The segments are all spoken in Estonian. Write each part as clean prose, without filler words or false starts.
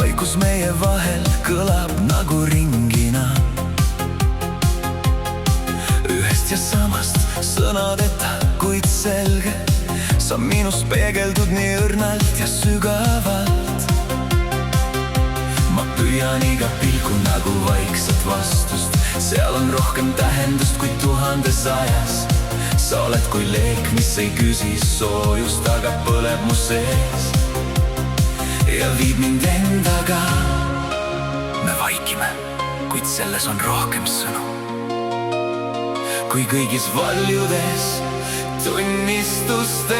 vaikus meie vahel kõlab nagu ringina. Ühest ja samast sõnadeta, kuid selge, sa minust peegeldud nii õrnalt ja sügavalt. Ma püüan iga pilgu nagu vaikset vastust, seal on rohkem tähendust kui tuhandes ajas. Sa oled kui leek, mis ei küsi soojust, aga põleb mu sees ja viib mind endaga. Me vaikime, kuid selles on rohkem sõnu kui kõigis valjudes tunnistustes.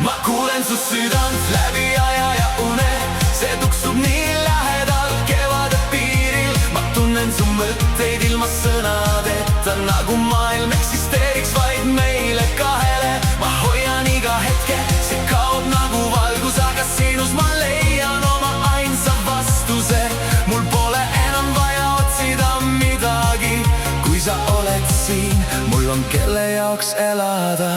Ma kuulen su südant läbi aja ja une, see tuksub nii lähedal kevade piiril. Ma tunnen su mõtteid ilma sõnadeta, nagu maailm eksisteeriks vaid meile kahele. Ma hoian iga hetke, see kaob nagu valgus, aga sinus ma leian oma ainsa vastuse. Mul pole enam vaja otsida midagi, kui sa oled siin, mul on kelle jaoks elada.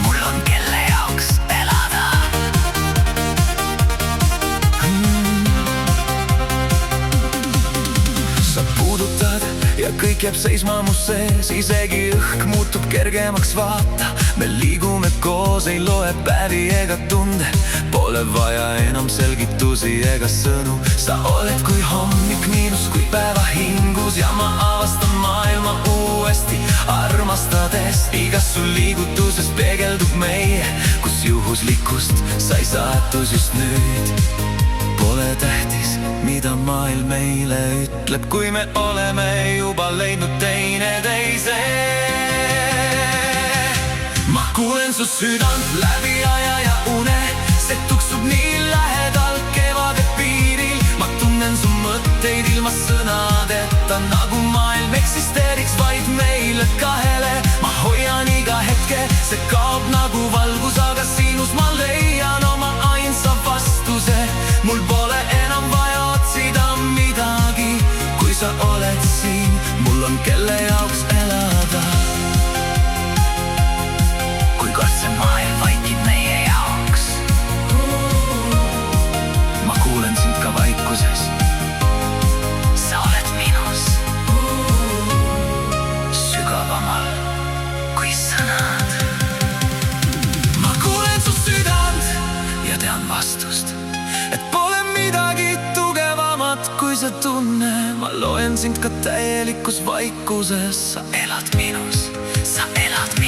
Mul on kelle jaoks elada. Sa puudutad ja kõik jääb seisma mu sees, isegi õhk muutub kergemaks, vaata. Me liigume koos, ei loe päevi ega tunde, pole vaja enam selgitusi ega sõnu. Sa oled kui hommik miinus, kui päeva hingus, ja ma avastan maailma uuesti, armastades. Igas su liigutuses peegeldub meie, kus juhuslikkust sai saatus just nüüd. Pole tähtis, mida maailm meile ütleb, kui me oleme juba leidnud teineteise. Ma kuulen su südant läbi aja ja une, see tuksub nii lähedal kevade piiril. Ma tunnen su mõtteid ilma sõnadeta, nagu maailm eksisteeriks vaid meile kahele. Ma hoian iga hetke, see kaob nagu valgus, aga sinus ma leian oma ainsa vastuse. Mul pole enam vaja otsida midagi, kui sa oled siin, mul on kelle jaoks elada. Kui kord see maailm vaikib meie jaoks, ma kuulen sind ka vaikuses. Sa oled minus sügavamal kui sõnad. Ma kuulen su südant ja tean vastust, et pole midagi tugevamat kui see tunne. Ma loen sind ka täielikus vaikuses, sa elad minus, sa elad